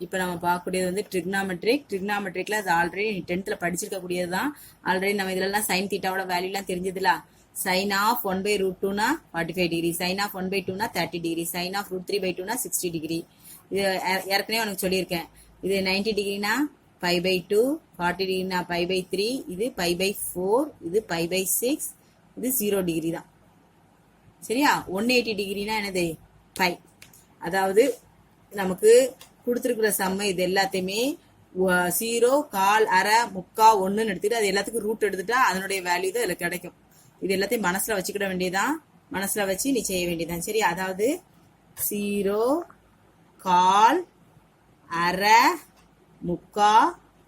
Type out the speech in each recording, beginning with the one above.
இப்போ நம்ம பார்க்கக்கூடியது வந்து ட்ரிக்னாமெட்ரிக்ல அது ஆல்ரெடி 10th படிச்சிருக்கக்கூடியது தான். ஆல்ரெடி நம்ம இதெல்லாம் சைன் தீட்டாவோட வேல்யூலாம் தெரிஞ்சதுல. சைன் ஆஃப் 1/√2னா 45 டிகிரி, சைன் ஆஃப் 1/2னா 30 டிகிரி, சைன் ஆஃப் √3/2னா 60 டிகிரி. இது ஏற்கனவே உனக்கு சொல்லியிருக்கேன். இது 90 டிகிரினா π/2, 40 டிகிரினா π/3, இது π/4, இது π/6, இது 0 டிகிரி தான். சரியா? 180 டிகிரினா என்னது? பை. அதாவது நமக்கு கொடுத்துருக்குற சம்ம இது எல்லாத்தையுமே 0, 1/4, அரை, 3/4, 1ன்னு எடுத்துட்டு அது எல்லாத்துக்கும் ரூட் எடுத்துட்டா அதனுடைய வேல்யூ தான் இதுல கிடைக்கும். இது எல்லாத்தையும் மனசுல வச்சுக்கிட வேண்டியதான். மனசுல வச்சு நீ செய்ய வேண்டியதான். சரி? அதாவது 0, 1/4, அரை, 3/4,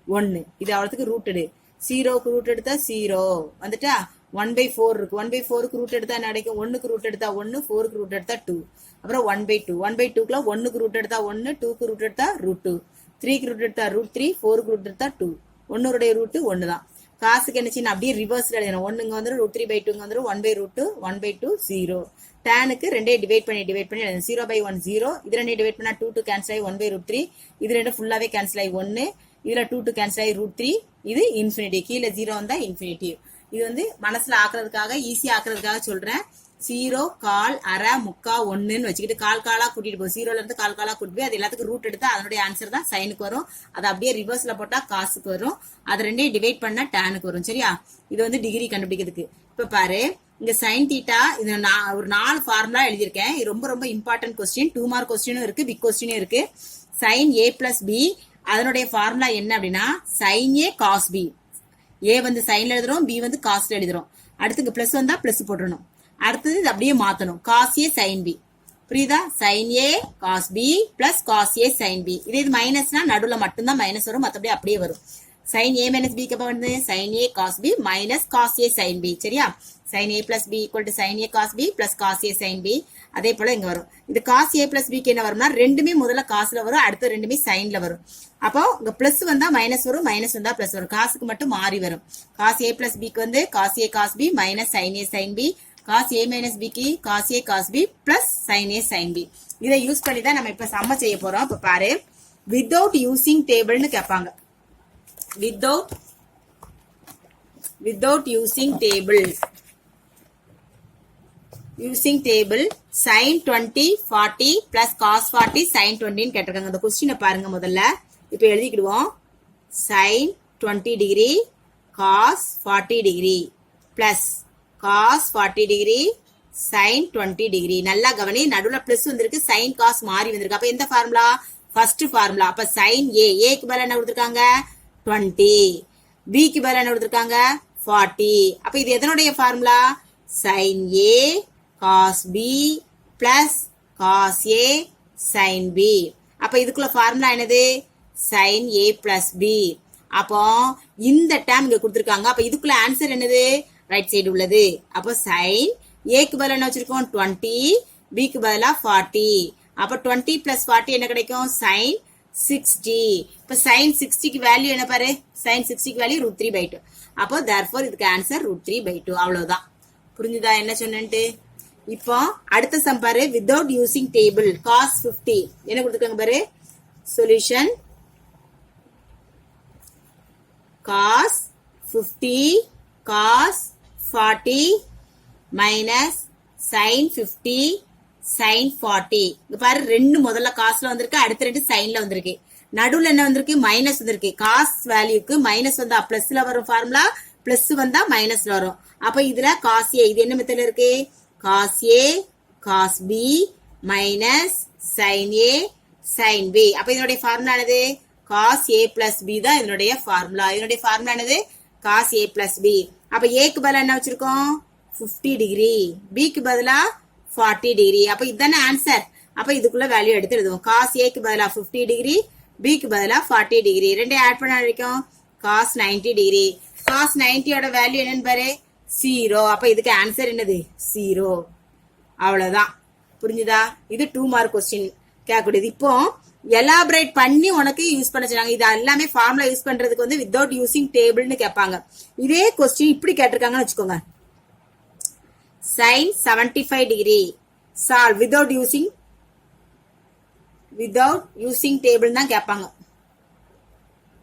1 இது அவ்வளவுக்கு ரூட் எடு. 0க்கு ரூட் எடுத்தா 0 வந்துட்டா. 1/4 இருக்கு. 1/4க்கு ரூட் எடுத்தா என்ன கிடைக்கும்? 1க்கு ரூட் எடுத்தா 1, 4க்கு ரூட் எடுத்தா 2. அப்புறம் 1/2. 1/2க்குள்ள 1க்கு ரூட் எடுத்தா 1, 2க்கு ரூட் எடுத்தா √2, 3க்கு ரூட் எடுத்தா √3, 4க்கு ரூட் எடுத்தா 2. 1 ரூட் 1 தான். காசுக்கு என்ன அப்படியே ரிவர்ஸ்ல எழுதணும். 1 இங்க வந்துடும், √3/2 இங்க வந்துடும், 1/√2, 1/2, 0. டேனுக்கு ரெண்டையும் டிவைட் பண்ணி எழுதணும். 0/1 0, இது ரெண்டையும் டிவைட் பண்ணா 2 கேன்சல் ஆகி 1/√3, இது ரெண்டும் ஃபுல்லாவே கேன்சல் ஆகி 1, இதுல 2 கேன்சல் ஆகி √3, இது இன்ஃபினிட்டி. கீழே 0 வந்தா இன்ஃபினிட்டி. இது வந்து மனசுல ஆக்குறதுக்காக, ஈஸியா ஆக்குறதுக்காக சொல்றேன். 0, 1/4, அரை, 3/4, 1ன்னு வச்சுக்கிட்டு காலா கூட்டிட்டு போகும். 0ல இருந்து காலா கூட்டிட்டு போய் அது எல்லாத்துக்கும் ரூட் எடுத்தா அதனுடைய ஆன்சர் தான் சைனுக்கு வரும். அது அப்படியே ரிவர்ஸ்ல போட்டா காசுக்கு வரும். அது ரெண்டையும் டிவைட் பண்ணா டேனுக்கு வரும். சரியா? இது வந்து டிகிரி கண்டுபிடிக்கிறதுக்கு. இப்ப பாரு, இங்க சைன் தீட்டா இது ஒரு 4 ஃபார்முலா எழுதியிருக்கேன். இது ரொம்ப ரொம்ப இம்பார்ட்டன்ட் கொஸ்டின். 2 மார்க் கொஸ்டினும் இருக்கு, பிக் கொஸ்டினும் இருக்கு. சைன் a பிளஸ் பி அதனுடைய ஃபார்முலா என்ன அப்படின்னா சைன் ஏ காஸ் பி. ஏ வந்து சைன்ல எழுதுறோம், பி வந்து காஸ்ல எழுதுறோம். அடுத்து பிளஸ் வந்தா பிளஸ் போட்டுறணும். அடுத்தது இது அப்படியே மாத்தணும். Cos A sine B. புரியுதா? Sine A cos B plus cos A sine B. இது மைனஸ்னா நடுவுல மட்டும்தான் மைனஸ் வரும், மற்றபடி அப்படியே வரும். சைன் ஏ மைனஸ் பிக்கு அப்ப வந்து sine A cos B minus cos A sine B. சரியா? Sine A plus B equal to sine A cos B plus cos A sine B. அதே போல இங்க வரும். இது காஸ் ஏ பிளஸ் பிக்கு என்ன வரும்னா ரெண்டுமே முதல்ல காசுல வரும், அடுத்து ரெண்டுமே சைன்ல வரும். அப்போ இங்க பிளஸ் வந்தா மைனஸ் வரும், மைனஸ் வந்தா பிளஸ் வரும். காசுக்கு மட்டும் மாறி வரும். காஸ் ஏ பிளஸ் பிக்கு வந்து cos A cos B minus sine A sine B, cos A minus பிக்கு காஸ் ஏ காஸ் பி பிளஸ் சைன் ஏ சைன் பி. இதை யூஸ் பண்ணி தான் நம்ம இப்ப சம்ம செய்ய போறோம். இப்ப பாரு, வித்தவுட் யூசிங் டேபிள்னு கேட்பாங்க. without using table sin 20 40 plus cos 40 sin 20 கேட்டிருக்காங்க. அந்த கொஸ்டினை பாருங்க முதல்ல. இப்ப எழுதிக்கிடுவோம். sin 20 degree cos 40 degree plus cos 40 degree sin 20 degree. நல்லா கவனி, நடுவுல பிளஸ் வந்திருக்கு, sin cos மாறி வந்திருக்கு. அப்ப எந்த ஃபார்முலா? First formula. அப்ப sin a, a க்கு பதிலா என்ன கொடுத்திருக்காங்க? 20. b க்கு பதிலா என்ன கொடுத்திருக்காங்க? 40. அப்ப இது எதனுடைய formula? sin a cos b plus cos a sin b. அப்ப இதுக்குள்ள ஃபார்முலா என்னது? sin a plus b. அப்போ இந்த டேர்ம் இங்க கொடுத்திருக்காங்க. அப்ப இதுக்குள்ள ஆன்சர் என்னது? ரைட் சைடு உள்ளது. அப்போ sin a க்கு பதிலா என்ன வச்சிருக்கோம்? 20, b க்கு பதிலா 40. அப்ப 20 plus 40 என்ன கிடைக்கும்? sin 60. இப்ப sin 60க்கு வேல்யூ என்ன பாரு? sin 60க்கு வேல்யூ √3/2. அப்போ therefore இதுக்கு ஆன்சர் √3/2. அவ்வளவுதான். புரிஞ்சுதா என்ன சொன்னேன்ட்டு? இப்போ அடுத்த சம் பாரு. வித்தவுட் யூசிங் டேபிள் cos 50 என்ன கொடுத்துருக்காங்க பாரு. Solution cos 50 cos 40 minus sin 50 sin 40. இங்க பாரு, ரெண்டு முதல்ல காஸ்ல வந்திருக்கு, அடுத்த ரெண்டு சைன்ல வந்திருக்கு. நடுவுல என்ன வந்திருக்கு? மைனஸ் வந்திருக்கு. காஸ் வேல்யூக்கு மைனஸ் வந்தா பிளஸ்ல வரும் ஃபார்முலா, பிளஸ் வந்தா மைனஸ்ல வரும். அப்ப இதுல காஸ் ஏ, இது என்ன மெத்தட்ல இருக்கு? காஸ் ஏ காஸ் பி மைனஸ் சைன் ஏ சைன் பி. அப்ப இதனுடைய ஃபார்முலா என்னது? காஸ் ஏ பிளஸ் பி தான் இதனுடைய ஃபார்முலா. இதனுடைய ஃபார்முலா என்னது? காஸ் ஏ பிளஸ் பி. அப்ப ஏக்கு பதிலா என்ன வச்சிருக்கோம்? 50 டிகிரி, பிக்கு பதிலா 40 டிகிரி. அப்ப இதுதானே ஆன்சர். அப்ப இதுக்குள்ள வேல்யூ எடுத்து எழுதுவோம். காஸ் ஏக்கு பதிலா 50 டிகிரி, பிக்கு பதிலா 40 டிகிரி. ரெண்டையும் ஆட் பண்ண வரைக்கும் காஸ் 90 டிகிரி. காஸ் 90யோட வேல்யூ என்னன்னு பாரு? 0. அப்ப இதுக்கு ஆன்சர் என்னது? 0. அவ்வளவுதான். புரிஞ்சுதா? இது 2 மார்க் கொஸ்டின் கேட்கக்கூடியது. இப்போ எலாபரேட் பண்ணி உனக்கு யூஸ் பண்ண சொன்னாங்க. இது எல்லாமே ஃபார்முலா யூஸ் பண்றதுக்கு வந்து வித்தவுட் யூசிங் டேபிள்னு கேட்பாங்க. இதே கொஸ்டின் இப்படி கேட்டிருக்காங்கன்னு வச்சுக்கோங்க. sin 75 degree solve without using without using table தான் கேட்பாங்க.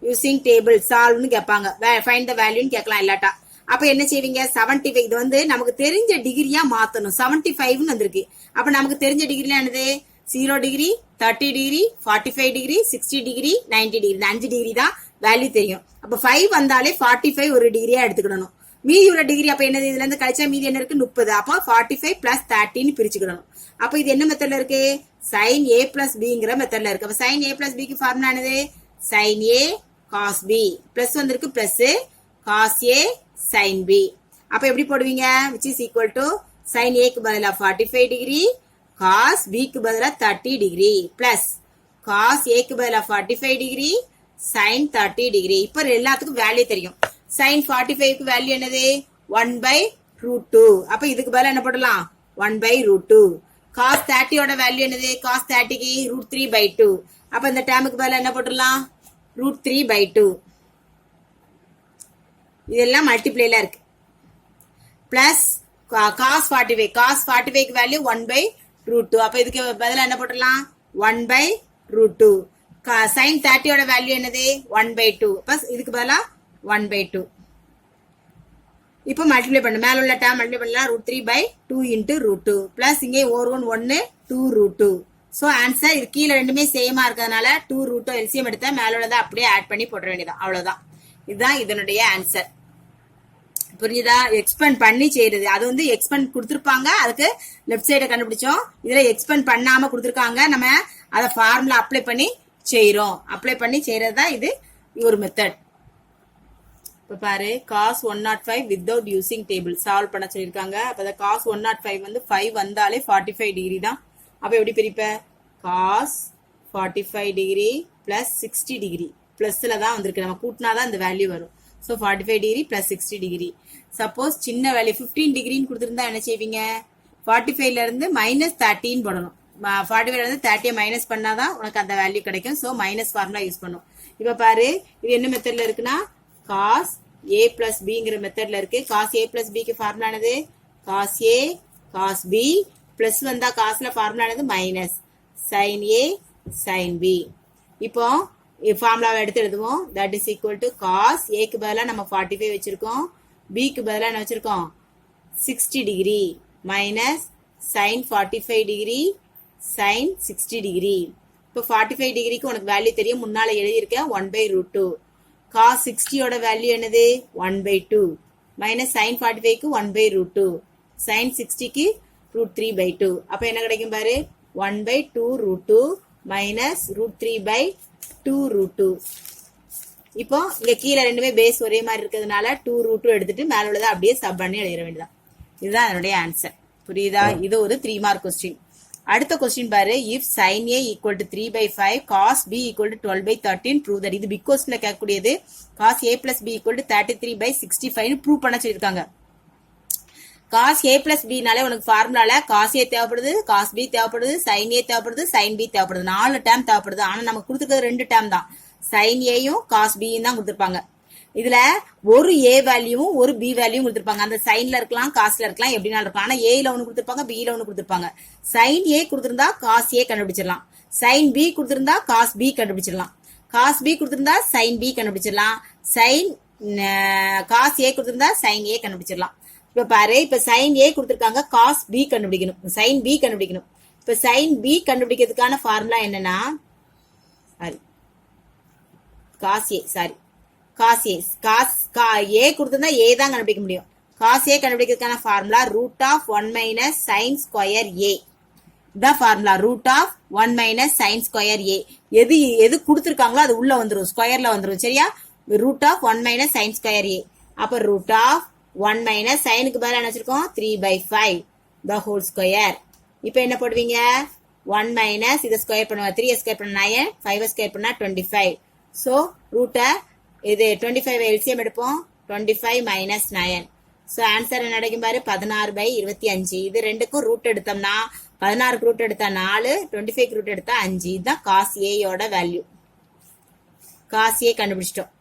யூசிங் டேபிள் சால்வ்னு கேட்பாங்க. ஃபைண்ட் த வேல்யூன்னு கேட்கலாம் இல்லாட்டா. அப்ப என்ன செய்வீங்க? 75 இது வந்து நமக்கு தெரிஞ்ச டிகிரியா மாத்தணும். 75ன்னு வந்திருக்கு. அப்ப நமக்கு தெரிஞ்ச டிகிரில என்னது? 0 degree, 30 degree, 45 degree, 60 degree, 90 degree. இந்த 5 டிகிரி தான் வேல்யூ தெரியும். அப்ப 5 வந்தாலே 45 ஒரு டிகிரியா எடுத்துக்கிடணும். மீதி உள்ள டிகிரி அப்ப என்னது? இதுல இருந்து கழிச்சா மீதி என்ன இருக்கு? 30. அப்போ 45 பிளஸ் 30 பிரிச்சுக்கிடணும். அப்ப இது என்ன மெத்தட்ல இருக்கு? sin a பிளஸ் பிங்கிற மெத்தட்ல இருக்கு. அப்ப sin a பிளஸ் பிக்கு ஃபார்முலா என்னது? sin a cos b plus வந்திருக்கு plus cos a sin b. அப்ப எப்படி போடுவீங்க? which is equal to sin a க்கு பதிலா 45 டிகிரி, cos b க்கு பதிலா 30 டிகிரி பிளஸ் cos a க்கு பதிலா 45 டிகிரி, sin 30 டிகிரி. இப்ப எல்லாத்துக்கும் வேல்யூ தெரியும். sin 45 க்கு வேல்யூ என்னது? 1/√2. அப்ப இதுக்கு பதிலா என்ன போடலாம்? 1/√2. cos 30 ஓட வேல்யூ என்னது? cos 30 க்கு √3/2. அப்ப இந்த டேர்முக்கு பதிலா என்ன போடலாம்? √3/2. இதெல்லாம் மல்டிப்ளைல இருக்கு. Plus cos 45. cos 45 க்கு வேல்யூ 1/√2. அப்ப இதுக்கு பதிலா என்ன போடலாம்? 1/√2. sin 30 ஓட வேல்யூ என்னது? 1/2. அப்ப இதுக்கு பதிலா 1/2. இப்போ மல்டிப்ளை பண்ணு. மேல உள்ள டேர்ம் மல்டிப்ளை பண்ணலாம். √3/2 into √2 பிளஸ் இங்கே ஒரு 1 2√2. சோ ஆன்சர் இது கீழே ரெண்டுமே சேமா இருக்கிறதுனால 2√2 எல்சிஎம் எடுத்தா மேல உள்ளதை அப்படியே ஆட் பண்ணி போட வேண்டியதான். அவ்வளவுதான். இதுதான் இதனுடைய ஆன்சர். புரியுதா? எக்ஸ்பெண்ட் பண்ணி செய்யறது. அது வந்து எக்ஸ்பெண்ட் கொடுத்துருப்பாங்க, அதுக்கு லெஃப்ட் சைட கண்டுபிடிச்சோம். இதுல எக்ஸ்பெண்ட் பண்ணாம கொடுத்துருக்காங்க, நம்ம அதை ஃபார்முலா அப்ளை பண்ணி செய்யறோம். அப்ளை பண்ணி செய்யறது தான் இது ஒரு மெத்தட். இப்ப பாரு, cos 105 without using table solve பண்ண சொல்லியிருக்காங்க. அப்ப cos 105 வந்து 5 வந்தாலே 45 டிகிரி தான். அப்ப எப்படி பிரிப்ப? cos 45 டிகிரி பிளஸ் 60 டிகிரி பிளஸ்ல தான் வந்திருக்கு. நம்ம கூட்டினாதான் இந்த வேல்யூ வரும். So 45 degree plus 60 degree. Suppose சின்ன வேல்யூ 15 டிகிரின்னு கொடுத்துருந்தா என்ன செய்வீங்க? 45ல இருந்து -30 போடணும். 45ல இருந்து 30 மைனஸ் பண்ணாதான் உனக்கு அந்த வேல்யூ கிடைக்கும். ஸோ மைனஸ் ஃபார்முலா யூஸ் பண்ணும். இப்ப பாரு, இது என்ன மெத்தட்ல இருக்குன்னா cos a பிளஸ் பிங்கிற மெத்தட்ல இருக்கு. cos a பிளஸ் பிக்கு ஃபார்முலா என்னது? cos a cos b plus வந்தா காஸ்ல ஃபார்முலா என்னது? Minus sin a sin b. இப்போ ஃபார்முலாவை எடுத்து எழுதுவோம். That is equal to cos a க்கு பதிலா நம்ம 45 வச்சிருக்கோம், b க்கு பதிலா என்ன வச்சிருக்கோம்? 60 degree minus sin 45 degree sin 60 degree. இப்போ 45 டிகிரிக்கு உனக்கு வேல்யூ தெரியும், முன்னால எழுதியிருக்கேன் 1/√2. cos 60 ஓட வேல்யூ என்னது? 1/2 மைனஸ் sin 45 க்கு 1/√2, sin 60 க்கு √3/2. அப்ப என்ன கிடைக்கும் பாரு? 1/2√2 மைனஸ் √3/2√2. இப்போ இங்க கீழே ரெண்டுமே பேஸ் ஒரே மாதிரி இருக்கிறதுனால 2√2 எடுத்துட்டு மேல உள்ளதை அப்படியே சப் பண்ணி எழுதிட வேண்டியதான். இதுதான் அதனுடைய ஆன்சர். புரியுதா? இது ஒரு 3 மார்க் கொஸ்டின். அடுத்த கொஸ்டின் பாரு, if sin a equal to 3/5 cos b equal to 12/13 prove that. இது பிக் கொஸ்டின்ல கேட்கக்கூடியது. cos a plus b equal to 33/65 prove பண்ண சொல்லியிருக்காங்க. cos a plus b நாலே உனக்கு ஃபார்முலால cos a தேவைப்படுது, cos b தேவைப்படுது, sin a தேவைப்படுது, sin b தேவைப்படுது. 4 டேர்ம் தேவைப்படுது. ஆனா நமக்கு கொடுத்துருக்கிறது 2 டேர்ம் தான். sin a-யும் cos b-யும் தான் கொடுத்துருப்பாங்க. இதுல ஒரு a வேல்யூவும் ஒரு b வேல்யூவும் கொடுத்துருப்பாங்க. அந்த சைன்ல இருக்கலாம், காஸ்ல இருக்கலாம், எப்படினாலும் இருக்கலாம். ஆனா a ல ஒண்ணு கொடுத்துருப்பாங்க, b ல ஒண்ணு கொடுத்துருப்பாங்க. sin a கொடுத்திருந்தா cos a கண்டுபிடிச்சிடலாம், sin b கொடுத்திருந்தா cos b கண்டுபிடிச்சிடலாம், cos b கொடுத்திருந்தா sin b கண்டுபிடிச்சிடலாம், sin cos a கொடுத்திருந்தா sin a கண்டுபிடிச்சிடலாம். இப்ப பாரு, இப்ப sin a கொடுத்திருக்காங்க, cos b கண்டுபிடிக்கணும், sin b கண்டுபிடிக்கணும். இப்ப sin b கண்டுபிடிக்கிறதுக்கான ஃபார்முலா என்னன்னா, cos a கொடுத்திருந்தா a தான் கண்டுபிடிக்க முடியும். cos a கண்டுபிடிக்கிறதுக்கான formula √1 minus sin square a. இதான் formula, √1 minus sin square a. எது கொடுத்திருக்காங்களோ அது உள்ள வந்துரும், ஸ்கொயர்ல வந்துரும். சரியா? √1 மைனஸ் sin ஸ்கொயர் a. அப்ப √1 மைனஸ் சைனுக்கு பதிலா என்ன வச்சிருக்கோம்? 3/5 the whole ஸ்கொயர். இப்ப என்ன போடுவீங்க? 1 மைனஸ் இதை ஸ்கொயர் பண்ணுவா, 3 ஸ்கொயர் பண்ண 9, 5 ஸ்கொயர் பண்ணா 25. சோ ரூட்டை இது 25 எல்சிஎம் எடுப்போம், 25 மைனஸ் 9. சோ ஆன்சர் என்ன கிடைக்கும் பாரு? 16/25. இது ரெண்டுக்கும் ரூட் எடுத்தோம்னா 16க்கு ரூட் எடுத்தா 4, 25க்கு ரூட் எடுத்தா 5. இதுதான் cos a யோட வேல்யூ. cos a கண்டுபிடிச்சிட்டோம்.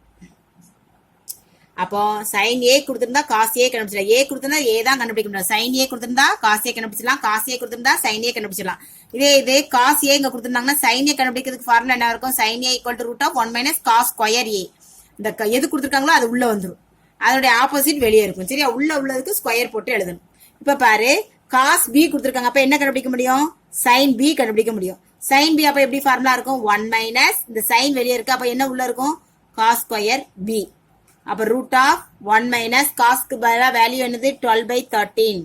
அப்போ sin a கொடுத்திருந்தா cos a கண்டுபிடிச்சிடலாம், a கொடுத்திருந்தா a தான் கண்டுபிடிக்க முடியும். sin a கொடுத்திருந்தா cos a கண்டுபிடிச்சிடலாம், cos a கொடுத்திருந்தா sin a கண்டுபிடிச்சிடலாம். இதே காஸ் ஏ இங்க கொடுத்துருந்தாங்கன்னா சைன் ஏ கண்டுபிடிக்கிறதுக்கு ஃபார்முலா என்ன இருக்கும்? Sine A equal to root of 1 minus cos square A. இந்த எது கொடுத்துருக்காங்களோ அது உள்ள வந்துடும், அதோடைய ஆப்போசிட் வெளியே இருக்கும். சரியா? உள்ளதுக்கு ஸ்கொயர் போட்டு எழுதணும். இப்ப பாரு, காஸ் பி கொடுத்துருக்காங்க, அப்ப என்ன கண்டுபிடிக்க முடியும்? சைன் பி கண்டுபிடிக்க முடியும். சைன் பி அப்ப எப்படி ஃபார்முலா இருக்கும்? 1 மைனஸ் இந்த சைன் வெளியே இருக்கு, அப்ப என்ன உள்ள இருக்கும்? Cos square b. அப்ப ரூட் ஆஃப் 1 மைனஸ் காஸ்க்கு பதிலா வேல்யூ என்னது? 12/13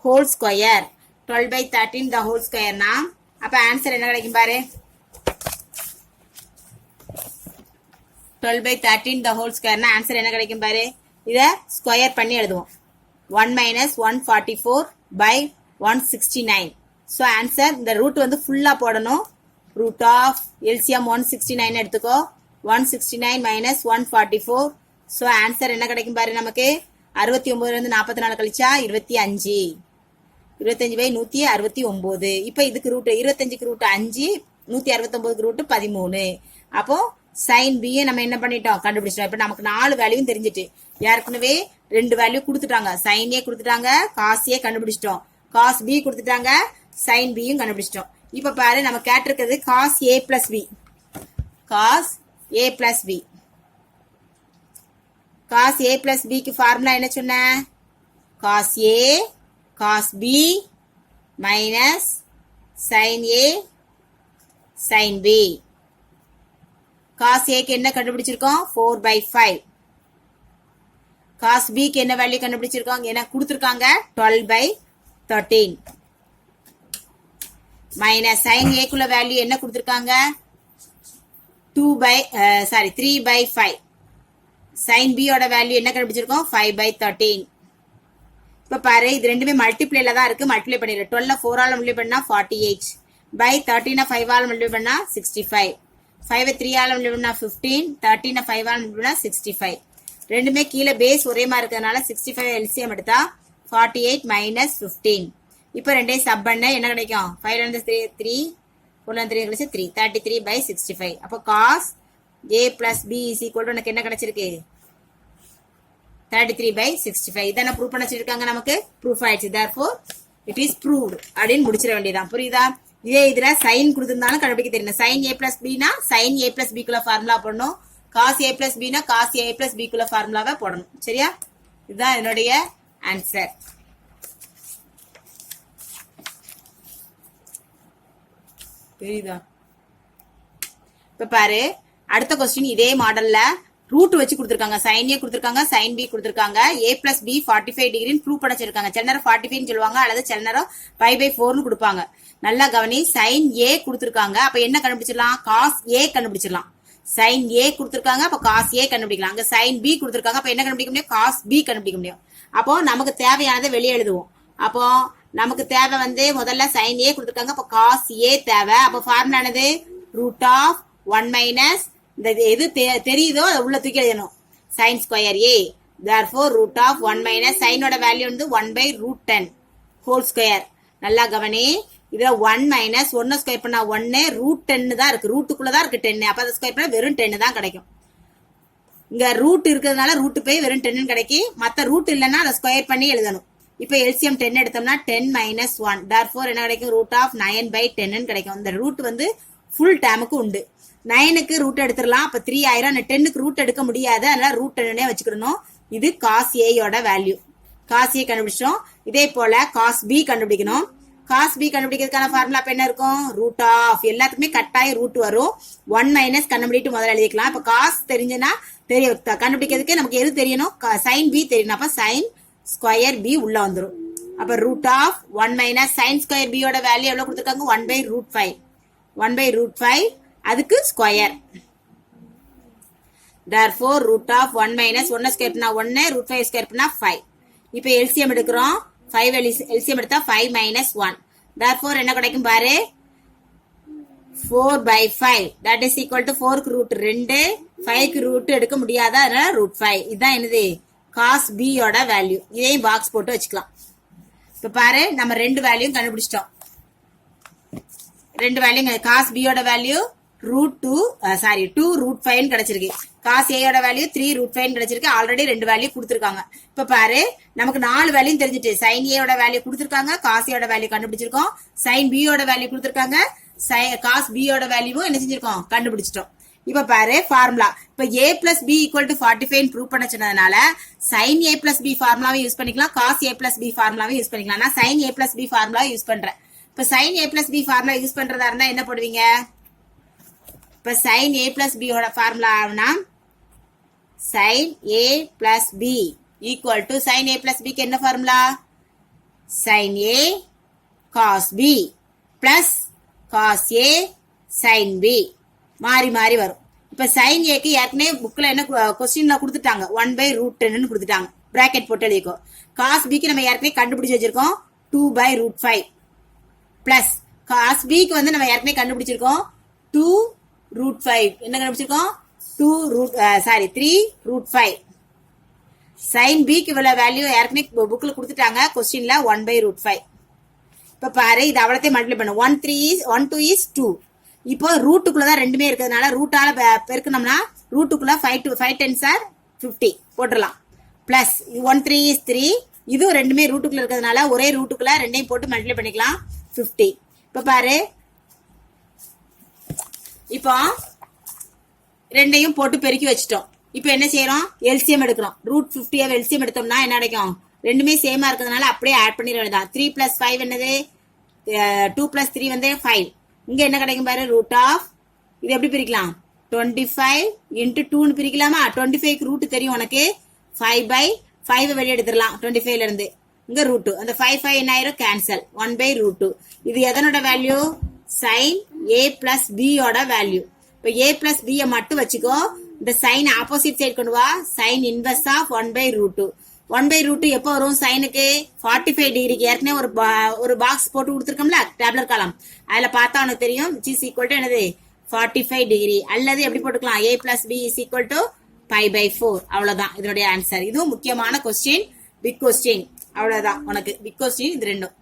whole square. 12/13 the whole square னா அப்ப ஆன்சர் என்ன கிடைக்கும் பாரு? 12/13 the whole square னா ஆன்சர் என்ன கிடைக்கும் பாரு? இத ஸ்கொயர் பண்ணி எழுதுவோம். 1 minus 144/169. சோ ஆன்சர் இந்த ரூட் வந்து ஃபுல்லா போடணும். ரூட் ஆஃப் LCM 169 எடுத்துக்கோ. 169 minus 144. சோ ஆன்சர் என்ன கிடைக்கும் பாரு நமக்கு? 69 ல இருந்து 44 கழிச்சா 25. 25/169. இப்ப இதுக்கு ரூட் 25க்கு ரூட் 5, 169க்கு ரூட் 13. அப்போ சைன் பி நம்ம என்ன பண்ணிட்டோம்? கண்டுபிடிச்சிட்டோம். இப்ப நமக்கு 4 வேல்யூவும் தெரிஞ்சிட்டு, ஏற்கனவே 2 வேல்யூ கொடுத்துட்டாங்க. சைன் ஏ கொடுத்துட்டாங்க, காஸ் ஏ கண்டுபிடிச்சிட்டோம். காஸ் பி கொடுத்துட்டாங்க, சைன் பியும் கண்டுபிடிச்சிட்டோம். இப்ப பாரு, நம்ம கேட்டிருக்கிறது காஸ் ஏ பிளஸ் பி. காஸ் ஏ பிளஸ் பி. காஸ் ஏ பிளஸ் பிக்கு ஃபார்முலா என்ன சொன்ன? காஸ் ஏ காஸ் பி மைனஸ் சைன் ஏ சைன் பி. காஸ் ஏக்கு என்ன கண்டுபிடிச்சிருக்கோம்? 4/5. காஸ் பிக்கு என்ன வேல்யூ கண்டுபிடிச்சிருக்கோம்? என்ன கொடுத்துருக்காங்க? 12/13 மைனஸ் சைன் ஏக்குள்ள வேல்யூ என்ன கொடுத்துருக்காங்க? 3/5. சைன் பி ஓட வேல்யூ என்ன கண்டுபிடிச்சிருக்கோம்? 5/13. இப்ப பாரு, இது ரெண்டுமே மல்டிப்ளைல தான் இருக்கு. மல்டிப்ளை பண்ணிடு. 12 4 ஆல மல்டிப்ளை பண்ணா 48 பை 13 5 ஆல மல்டிப்ளை பண்ணா 65. 5 3 ஆல மல்டிப்ளை பண்ணா 15. 13 5 ஆல மல்டிப்ளை பண்ணா 65. ரெண்டுமே கீழே பேஸ் ஒரே மாதிரி இருக்கிறதுனால 65 LCM எடுத்தா 48 minus 15. இப்போ ரெண்டையும் சப் பண்ண என்ன கிடைக்கும்? 5 ல இருந்து 3 4 ல இருந்து 3 கழிச்சு 3 33/65. அப்போ cos a plus b is equal to உனக்கு என்ன கிடைச்சிருக்கு? 33/65. இதான ப்ரூவ் பண்ண சொல்லிருக்காங்க. நமக்கு ப்ரூஃப் ஆயிடுச்சு. therefore it is proved அப்படின்னு முடிச்சிட வேண்டியதான். புரியுதா? இதே இதுல சைன் கொடுத்திருந்தாலும் கண்டுபிடிக்க தெரியணும். சைன் a plus b னா சைன் a plus b குள்ள ஃபார்முலா போடணும். cos a plus b னா cos a plus b குள்ள ஃபார்முலாவை போடணும். சரியா? இதுதான் என்னுடைய ஆன்சர். புரியுதா? இப்ப பாரு, அடுத்த கொஸ்டின் இதே மாடல்ல ரூட் வச்சு கொடுத்திருக்காங்க. சைன் ஏ கொடுத்திருக்காங்க, சைன் பி கொடுத்திருக்காங்க. a plus b 45 டிகிரின்னு ப்ரூவ் பண்ண வச்சிருக்காங்க. சில நேரம் 45 சொல்லுவாங்க, அல்லது சில நேரம் 5/4 கொடுப்பாங்க. நல்லா கவனி. சைன் ஏ கொடுத்திருக்காங்க, அப்ப என்ன கண்டுபிடிச்சிடலாம்? காஸ் ஏ கண்டுபிடிச்சிடலாம். சைன் ஏ கொடுத்திருக்காங்க, அப்ப காஸ் ஏ கண்டுபிடிக்கலாம். அங்க சைன் பி கொடுத்திருக்காங்க, அப்ப என்ன கண்டுபிடிக்க முடியும்? காஸ் பி கண்டுபிடிக்க முடியும். அப்போ நமக்கு தேவையானதை வெளியே எழுதுவோம். அப்போ நமக்கு தேவை வந்து முதல்ல சைன் ஏ கொடுத்திருக்காங்க, அப்ப காஸ் ஏ தேவை. அப்ப ஃபார்முலா என்னது? ரூட் ஆஃப் 1 மைனஸ் இந்த எது தெரியுதோ அதை உள்ள தூக்கி எழுதணும். Sine square A. therefore root of 1 minus சைனோட வேல்யூ வந்து 1/√10 ஹோல் ஸ்கொயர். நல்லா கவனி. இதுல 1 மைனஸ் 1 ஸ்கொயர் பண்ணா 1 √10 தான் இருக்கு. ரூட்டுக்குள்ளதான் இருக்கு 10. அப்ப அதை ஸ்கொயர் பண்ணா வெறும் 10 தான் கிடைக்கும். இங்க ரூட் இருக்கிறதுனால ரூட் போய் வெறும் 10 கிடைக்கும். மத்த ரூட் இல்லைன்னா அதை ஸ்கொயர் பண்ணி எழுதணும். இப்ப LCM 10 எடுத்தோம்னா 10 minus 1. therefore என்ன கிடைக்கும்? ரூட் ஆஃப் 9/10 கிடைக்கும். இந்த ரூட் வந்து ஃபுல் டேமுக்கு உண்டு. 9க்கு ரூட் எடுத்துடலாம், அப்ப 3 ஆயிரம். 10க்கு ரூட் எடுக்க முடியாது, அதனால ரூட் 10 வச்சுக்கணும். இது காஸ் ஏயோட வேல்யூ. காஸ் ஏ கண்டுபிடிச்சோம். இதே போல காஸ் பி கண்டுபிடிக்கணும். காஸ் பி கண்டுபிடிக்கிறதுக்கான ஃபார்முலா என்ன இருக்கும்? ரூட் ஆஃப் எல்லாத்துக்குமே கட்டாயம் ரூட் வரும். 1 மைனஸ் கண்டுபிடிட்டு முதல்ல எழுதிக்கலாம். இப்ப காஸ் தெரிஞ்சுன்னா கண்டுபிடிக்கிறதுக்கு நமக்கு எது தெரியணும்? சைன் பி தெரியணும். அப்ப சைன் ஸ்கொயர் பி உள்ள வந்துடும். அப்ப root of 1 minus sine square பியோட வேல்யூ எவ்வளவு கொடுத்துருக்காங்க? 1/√5. 1/√5 அதுக்கு square. therefore root of 1 minus 1 square பண்ணா 1, √5 ஸ்கொயர் பண்ணா 5. இப்ப LCM எடுக்கிறோம். 5 LCM எடுத்தா 5 minus 1. therefore என்ன கிடைக்கும் பாரு? 4/5. that is equal to 4க்கு ரூட் 2, 5க்கு ரூட் எடுக்க முடியாத, அதனால √5. இதுதான் என்னது? காஸ் பி யோட வேல்யூ. இதையும் பாக்ஸ் போட்டு வச்சுக்கலாம். இப்ப பாரு, நம்ம 2 வேல்யூ கண்டுபிடிச்சிட்டோம். 2 வேல்யூ. காஸ் பி யோட வேல்யூ 2 ரூட் 5 கிடைச்சிருக்கு. காஸ் ஏயோட வேல்யூ 3 ரூட் 5 கிடைச்சிருக்கு. ஆல்ரெடி 2 வேல்யூ கொடுத்துருக்காங்க. இப்ப பாரு நமக்கு 4 வேல்யூ தெரிஞ்சிட்டு. சைன் ஏயோட வேல்யூ கொடுத்துருக்காங்க, காஸ் ஏயோட வேல்யூ கண்டுபிடிச்சிருக்கோம், சைன் பியோட வேல்யூ கொடுத்துருக்காங்க, காஸ் பியோட வேல்யூவும் என்ன செஞ்சிருக்கோம் கண்டுபிடிச்சிட்டோம். இப்ப பாரு ஃபார்முலா. இப்ப a plus B equal to 45 prove பண்ண சொன்னதுனால சைன் a பிளஸ் பி ஃபார்முலாவை யூஸ் பண்ணிக்கலாம், காஸ் a பிளஸ் பி ஃபார்முலாவை யூஸ் பண்ணிக்கலாம். நான் sine a plus b formula use பண்றேன். இப்ப sine a plus b formula use பண்றதா இருந்தா என்ன போடுவீங்க? இப்ப சைன் a பிளஸ் பி ஓட ஃபார்முலானா sine a plus B equal to sine a plus பிக்கு என்ன formula? Sine a cos B plus cos a sine B மாறி மாறி வரும். இப்ப சைன் ஏக்கு ஏற்கனவே புக்ல என்ன கொஸ்டின்ல கொடுத்துட்டாங்க, 1/√10 கொடுத்துட்டாங்க, பிராக்கெட் போட்டு எழுதிக்கோ. காஸ் பிக்கு நம்ம ஏற்கனவே கண்டுபிடிச்சு வச்சிருக்கோம் 2/√5 பிளஸ் காஸ் பிக்கு வந்து நம்ம ஏற்கனவே கண்டுபிடிச்சிருக்கோம் 2√5. என்ன கண்டுபிடிச்சிருக்கோம்? 3√5. சைன் பிக்கு இவ்வளவு வேல்யூ ஏற்கனவே புக்ல கொடுத்துட்டாங்க, கொஸ்டின்ல 1/√5. இப்ப பாரு இது அவ்வளோத்தையும் மல்டிப்ளை பண்ணு. 1 2 is 2. இப்போ ரூட்டுக்குள்ளதான் ரெண்டுமே இருக்கிறதுனால ரூட்டால பெருக்கணும்னா ரூட்டுக்குள்ள 5 10s are 50 போட்டுடலாம். Plus 1 3 is 3. இதுவும் ரெண்டுமே ரூட்டுக்குள்ள இருக்கிறதுனால ஒரே ரூட்டுக்குள்ள ரெண்டையும் போட்டு மல்டிப்ளை பண்ணிக்கலாம் 50. இப்ப பாரு இப்போ ரெண்டையும் போட்டு பெருக்கி வச்சுட்டோம். இப்போ என்ன செய்யறோம்? எல்சிஎம் எடுக்கிறோம். ரூட் 50 எல்சிஎம் எடுத்தோம்னா என்ன கிடைக்கும்? ரெண்டுமே சேமா இருக்கிறதுனால அப்படியே ஆட் பண்ணி வேண்டியதான். 3 + 5 என்னது? 2 + 3 வந்து 5. இங்க என்ன கிடைக்கும் பாரு? ரூட் ஆஃப் இது எப்படி பிரிக்கலாம்? 25 × 2 பிரிக்கலாமா? 25க்கு ரூட் தெரியும் உனக்கு. 5/5 வெளியே எடுத்துடலாம் 25ல இருந்து. இங்க ரூட் அந்த 5 என்ன ஆயிரும்? கேன்சல். 1/√2. இது எதனோட வேல்யூ? சைன் a பிளஸ் b ஓட வேல்யூ. இப்ப a பிளஸ் b மட்டும் வச்சுக்கோ. இந்த சைன் ஆப்போசிட் சைடு கொண்டு வா. Sign inverse of 1/√2. 1/√2 எப்போ வரும்? சைனுக்கு 45 டிகிரிக்கு ஏற்கனவே ஒரு பாக்ஸ் போட்டு கொடுத்துருக்கோம்ல டேப்லர் காலம், அதுல பார்த்தா உனக்கு தெரியும் which is equal to என்னது? 45 டிகிரி. அல்லது எப்படி போட்டுக்கலாம்? a plus b is equal to π/4. அவ்வளவுதான் இதனுடைய ஆன்சர். இதுவும் முக்கியமான கொஸ்டின், பிக் கொஸ்டின். அவ்வளவுதான் உனக்கு பிக் கொஸ்டின் இது ரெண்டும்.